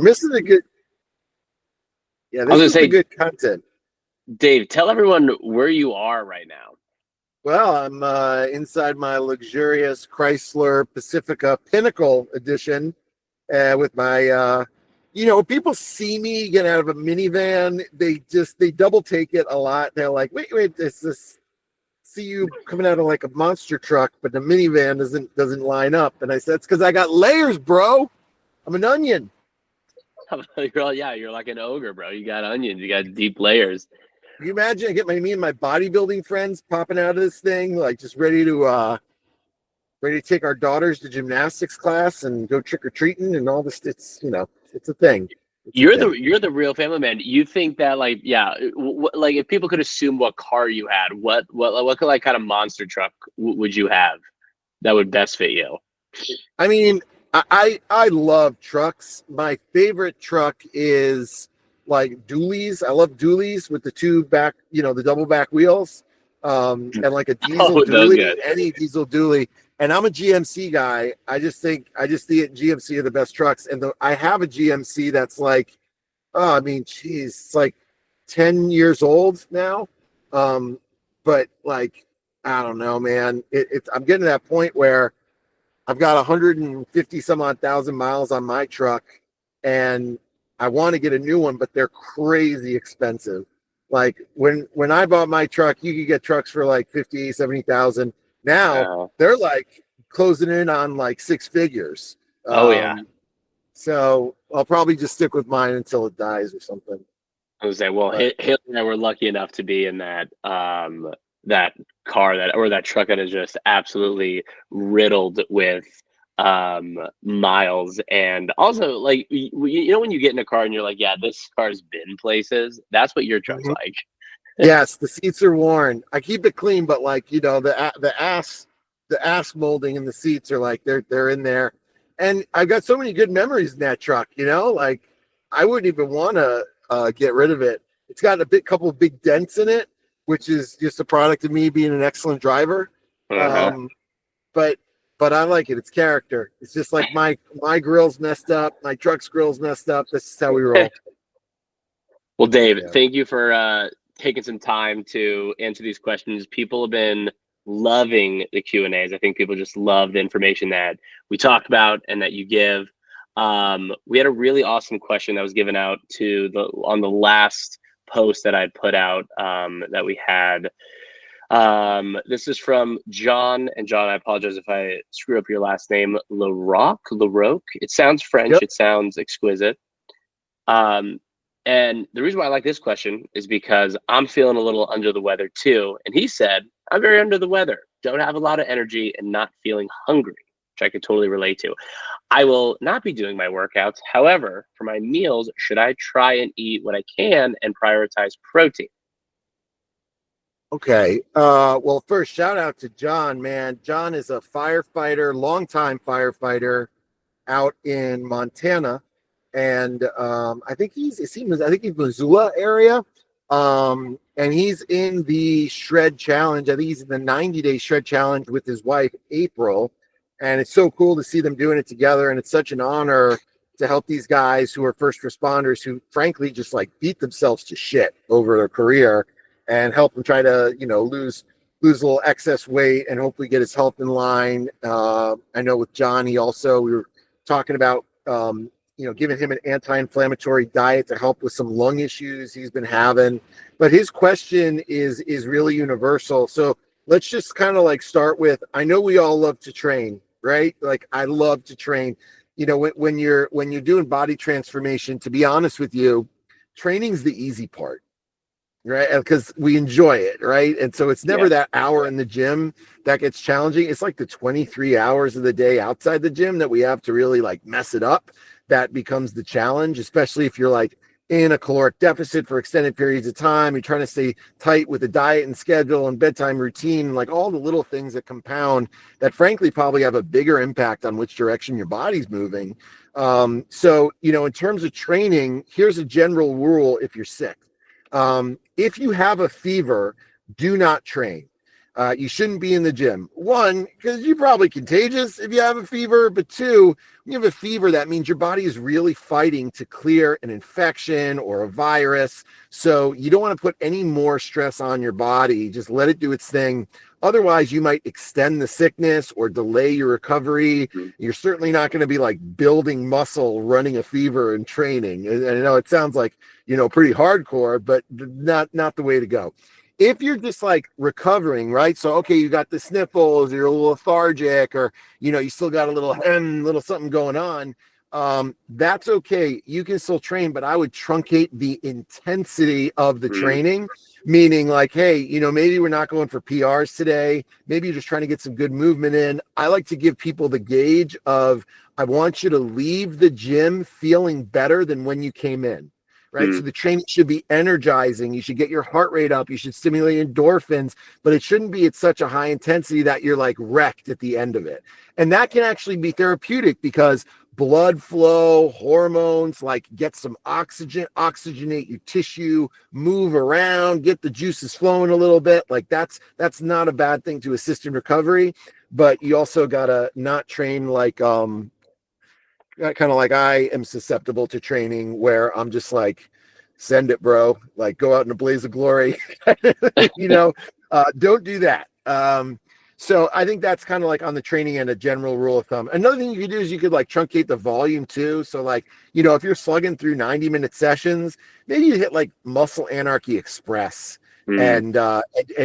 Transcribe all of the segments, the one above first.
This is a good, yeah, I was this gonna is the say, good content. Dave, tell everyone where you are right now. Well, I'm inside my luxurious Chrysler Pacifica Pinnacle Edition with my, people see me get out of a minivan. They double take it a lot. They're like, wait, this see you coming out of like a monster truck, but the minivan doesn't line up. And I said, it's because I got layers, bro. I'm an onion. You're like an ogre, bro. You got onions, you got deep layers. Can you imagine? I get me and my bodybuilding friends popping out of this thing, like just ready to take our daughters to gymnastics class and go trick or treating and all this. It's a thing. You're the real family man. You think that like like if people could assume what car you had, what like kind of monster truck would you have that would best fit you? I mean, I love trucks. My favorite truck is like dualies. I love dualies with the two back, the double back wheels, and like a diesel Those dually, guys. any diesel dually. And I'm a GMC guy. I just think GMC are the best trucks. And I have a GMC that's like, oh, I mean, geez, it's like 10 years old now. But like, I don't know, man. I'm getting to that point where I've got 150 some odd thousand miles on my truck, and I want to get a new one, but they're crazy expensive. Like when I bought my truck, you could get trucks for like 50, 70,000. Now they're like closing in on like six figures. Yeah. So I'll probably just stick with mine until it dies or something. I was say, well, Haley and I were lucky enough to be in that that car that truck that is just absolutely riddled with miles. And also, like, when you get in a car and you're like, yeah, this car's been places. That's what your truck's like. Yes, the seats are worn. I keep it clean, but like the ass molding in the seats are like they're in there. And I've got so many good memories in that truck. Like I wouldn't even want to get rid of it. It's got couple of big dents in it, which is just a product of me being an excellent driver. But I like it. It's character. It's just like my grill's messed up, my truck's grill's messed up. This is how we roll. Well, Dave, thank you for taking some time to answer these questions. People have been loving the Q&As. I think people just love the information that we talk about and that you give. We had a really awesome question that was given out on the last post that I put out that we had. This is from John, and John, I apologize if I screw up your last name. LaRoque. It sounds French. Yep. It sounds exquisite. And the reason why I like this question is because I'm feeling a little under the weather too. And he said, I'm very under the weather, don't have a lot of energy and not feeling hungry, which I could totally relate to. I will not be doing my workouts. However, for my meals, should I try and eat what I can and prioritize protein? Okay. Well, first, shout out to John, man. John is a firefighter, longtime firefighter out in Montana. And I think he's Missoula area. And he's in the shred challenge. I think he's in the 90-day shred challenge with his wife, April. And it's so cool to see them doing it together. And it's such an honor to help these guys who are first responders who frankly just like beat themselves to shit over their career and help them try to, lose a little excess weight and hopefully get his health in line. I know with John, we were talking about, giving him an anti-inflammatory diet to help with some lung issues he's been having. But his question is really universal. So let's just kind of like start with, I know we all love to train, right? Like I love to train. When you're doing body transformation, to be honest with you, training's the easy part, right? Because we enjoy it, right? And so it's never that hour in the gym that gets challenging. It's like the 23 hours of the day outside the gym that we have to really like mess it up. That becomes the challenge, especially if you're like in a caloric deficit for extended periods of time. You're trying to stay tight with the diet and schedule and bedtime routine, and like all the little things that compound that frankly probably have a bigger impact on which direction your body's moving. So, in terms of training, here's a general rule if you're sick. If you have a fever, do not train. You shouldn't be in the gym. One, because you're probably contagious if you have a fever, but two, when you have a fever, that means your body is really fighting to clear an infection or a virus. So you don't want to put any more stress on your body. Just let it do its thing. Otherwise, you might extend the sickness or delay your recovery. You're certainly not going to be like building muscle, running a fever and training. And I know it sounds like, pretty hardcore, but not the way to go. If you're just like recovering, right? So, okay, you got the sniffles, you're a little lethargic, or, you still got a little something going on. That's okay. You can still train, but I would truncate the intensity of the training, meaning like, hey, maybe we're not going for PRs today. Maybe you're just trying to get some good movement in. I like to give people the gauge of, I want you to leave the gym feeling better than when you came in. Right. So the training should be energizing. You should get your heart rate up. You should stimulate endorphins, but it shouldn't be at such a high intensity that you're like wrecked at the end of it. And that can actually be therapeutic because blood flow, hormones, like get some oxygen, oxygenate your tissue, move around, get the juices flowing a little bit. Like that's not a bad thing to assist in recovery, but you also gotta not train like kind of like I am susceptible to training where I'm just like, send it, bro. Like go out in a blaze of glory. Don't do that. So I think that's kind of like on the training and a general rule of thumb. Another thing you could do is you could like truncate the volume too. So like, if you're slugging through 90-minute sessions, maybe you hit like Muscle Anarchy Express and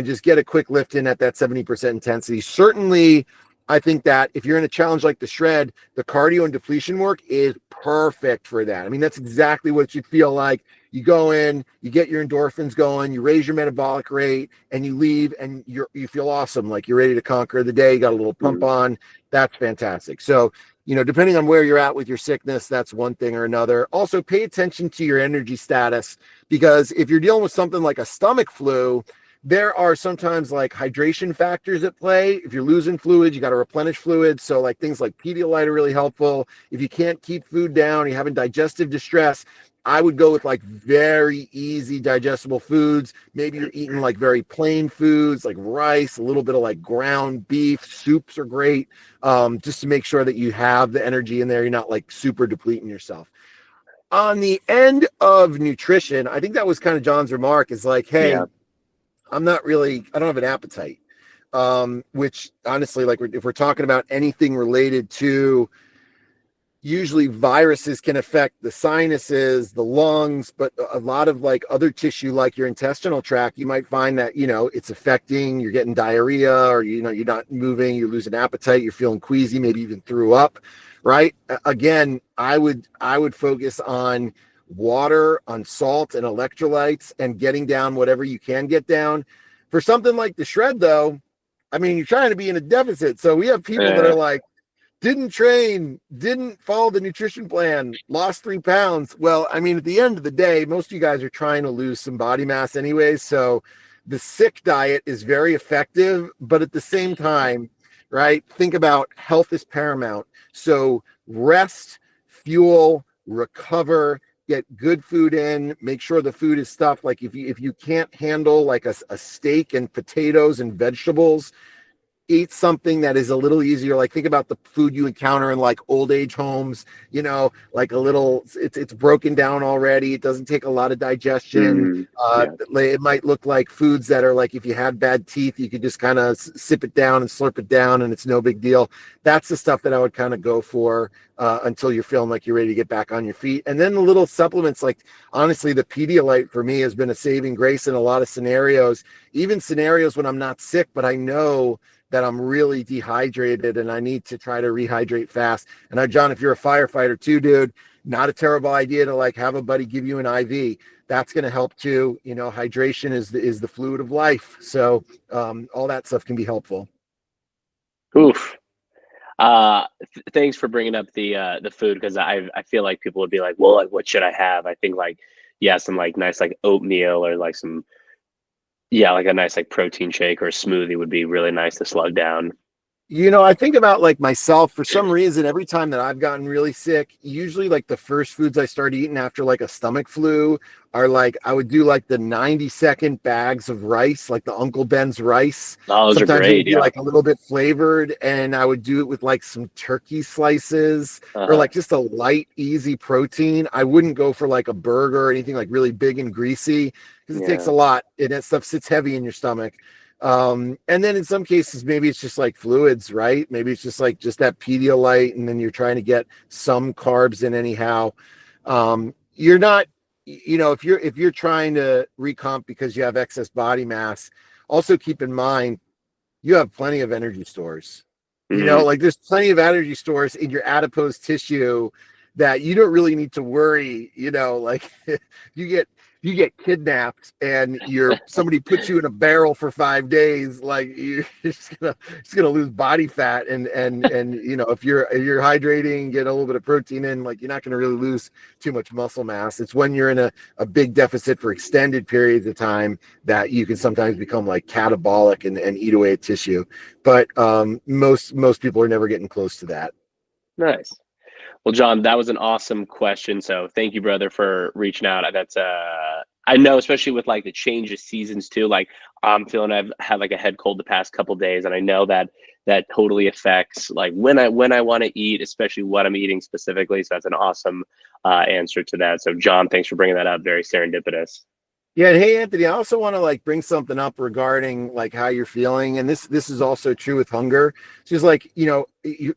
just get a quick lift in at that 70% intensity. Certainly, I think that if you're in a challenge like the shred, the cardio and depletion work is perfect for that. I mean, that's exactly what you feel like. You go in, you get your endorphins going, you raise your metabolic rate, and you leave, and you feel awesome, like you're ready to conquer the day. You got a little pump on. That's fantastic. So, depending on where you're at with your sickness, that's one thing or another. Also, pay attention to your energy status, because if you're dealing with something like a stomach flu, there are sometimes like hydration factors at play. If you're losing fluids, you got to replenish fluids. So like things like Pedialyte are really helpful. If you can't keep food down, you're having digestive distress, I would go with like very easy digestible foods. Maybe you're eating like very plain foods like rice, a little bit of like ground beef. Soups are great, just to make sure that you have the energy in there. You're not like super depleting yourself. On the end of nutrition, I think that was kind of John's remark is like, hey, I don't have an appetite, which honestly, like if we're talking about anything related to, usually viruses can affect the sinuses, the lungs, but a lot of like other tissue, like your intestinal tract, you might find that, it's affecting, you're getting diarrhea or, you're not moving, you're losing appetite, you're feeling queasy, maybe even threw up, right? Again, I would focus on water, on salt and electrolytes, and getting down whatever you can get down. For something like the shred, though, I mean, you're trying to be in a deficit. So we have people that are like, didn't train, didn't follow the nutrition plan, lost 3 pounds. Well, I mean, at the end of the day, most of you guys are trying to lose some body mass anyways. So the sick diet is very effective, but at the same time, right, think about health is paramount. So rest, fuel, recover, get good food in, make sure the food is stuff like if you can't handle like a steak and potatoes and vegetables, eat something that is a little easier. Like think about the food you encounter in like old age homes, like a little, it's broken down already. It doesn't take a lot of digestion. It might look like foods that are like, if you had bad teeth, you could just kind of sip it down and slurp it down and it's no big deal. That's the stuff that I would kind of go for until you're feeling like you're ready to get back on your feet. And then the little supplements, like honestly, the Pedialyte for me has been a saving grace in a lot of scenarios, even scenarios when I'm not sick, but I know that I'm really dehydrated and I need to try to rehydrate fast. And now, John, if you're a firefighter too, dude, not a terrible idea to like have a buddy give you an IV. That's going to help too. Hydration is the fluid of life. So all that stuff can be helpful. Oof. Thanks for bringing up the food, because I feel like people would be like, well, like, what should I have? I think like, some like nice like oatmeal or like like a nice like protein shake or a smoothie would be really nice to slug down. I think about like myself for some reason, every time that I've gotten really sick, usually like the first foods I start eating after like a stomach flu are like, I would do like the 90-second bags of rice, like the Uncle Ben's rice. Oh, those are Sometimes it would great. be Yeah. like a little bit flavored, and I would do it with like some turkey slices or Uh-huh. like just a light, easy protein. I wouldn't go for like a burger or anything like really big and greasy because it takes Yeah. a lot and that stuff sits heavy in your stomach. And then in some cases, maybe it's just like fluids, right? Maybe it's just like just that Pedialyte, and then you're trying to get some carbs in anyhow. You're not, if you're trying to recomp because you have excess body mass, also keep in mind you have plenty of energy stores. Hmm. Like there's plenty of energy stores in your adipose tissue that you don't really need to worry, like you get you get kidnapped and somebody puts you in a barrel for 5 days, like you're just gonna lose body fat, and if you're hydrating, get a little bit of protein in, like you're not gonna really lose too much muscle mass. It's when you're in a big deficit for extended periods of time that you can sometimes become like catabolic and eat away at tissue. But most people are never getting close to that. Nice. Well, John, that was an awesome question. So thank you, brother, for reaching out. That's I know, especially with like the change of seasons too. Like I'm feeling I've had like a head cold the past couple days, and I know that that totally affects like when I want to eat, especially what I'm eating specifically. So that's an awesome answer to that. So John, thanks for bringing that up. Very serendipitous. Yeah, and hey Anthony, I also want to like bring something up regarding like how you're feeling, and this is also true with hunger. It's just like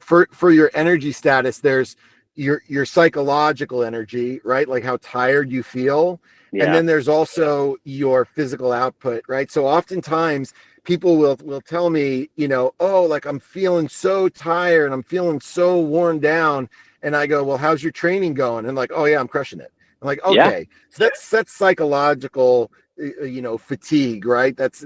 for your energy status, there's your psychological energy, right? Like how tired you feel, and Yeah. then there's also your physical output, right? So oftentimes people will tell me, oh, like I'm feeling so tired, I'm feeling so worn down, and I go, well, how's your training going? And like, oh yeah, I'm crushing it. I'm like, Yeah. okay, so that's psychological, fatigue, right? That's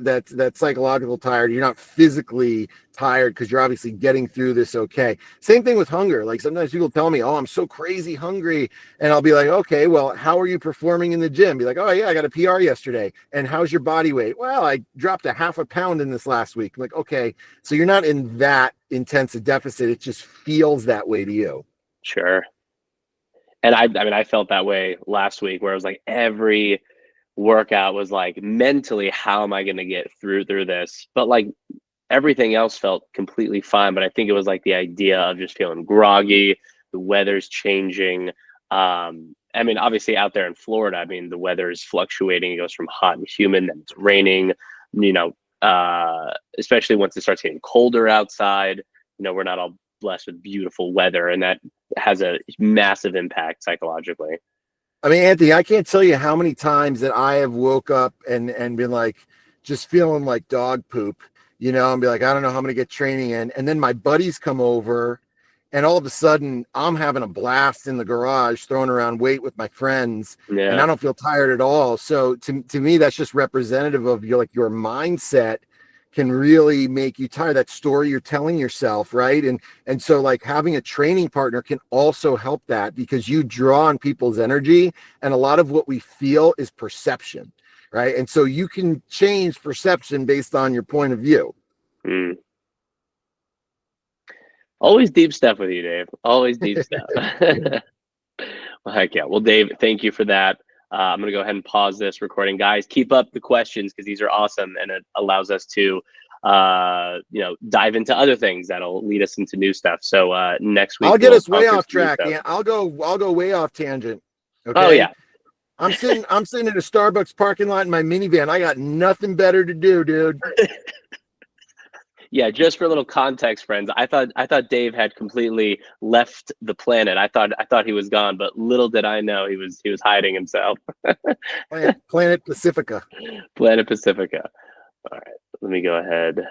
psychological tired. You're not physically tired because you're obviously getting through this okay. Same thing with hunger. Like sometimes people tell me, oh, I'm so crazy hungry, and I'll be like, okay, well, how are you performing in the gym? Be like, oh yeah, I got a PR yesterday. And how's your body weight? Well, I dropped a half a pound in this last week. I'm like, okay, so you're not in that intense a deficit. It just feels that way to you. Sure. And I mean, I felt that way last week where it was like every workout was like mentally, how am I going to get through this? But like everything else felt completely fine. But I think it was like the idea of just feeling groggy. The weather's changing. I mean, obviously out there in Florida, I mean, the weather is fluctuating. It goes from hot and humid, then it's raining. You know, especially once it starts getting colder outside. We're not all blessed with beautiful weather, and that has a massive impact psychologically. I mean, Anthony, I can't tell you how many times that I have woke up and been like just feeling like dog poop, and be like, I don't know how I'm gonna get training in. And then my buddies come over, and all of a sudden I'm having a blast in the garage, throwing around weight with my friends, and Yeah. I don't feel tired at all. So to me, that's just representative of your mindset can really make you tired. That story you're telling yourself, right? And so like having a training partner can also help that because you draw on people's energy, and a lot of what we feel is perception, right? And so you can change perception based on your point of view. Mm. Always deep stuff with you, Dave. Always deep stuff. Well, heck yeah. Well, Dave, thank you for that. I'm going to go ahead and pause this recording. Guys, keep up the questions because these are awesome, and it allows us to dive into other things that'll lead us into new stuff. So next week I'll get we'll us way conquer off some new track. stuff. Yeah, I'll go way off tangent. Oh Okay. yeah. I'm sitting in a Starbucks parking lot in my minivan. I got nothing better to do, dude. Yeah, just for a little context, friends, I thought Dave had completely left the planet. I thought he was gone, but little did I know he was hiding himself. Planet Pacifica. Planet Pacifica. All right, let me go ahead.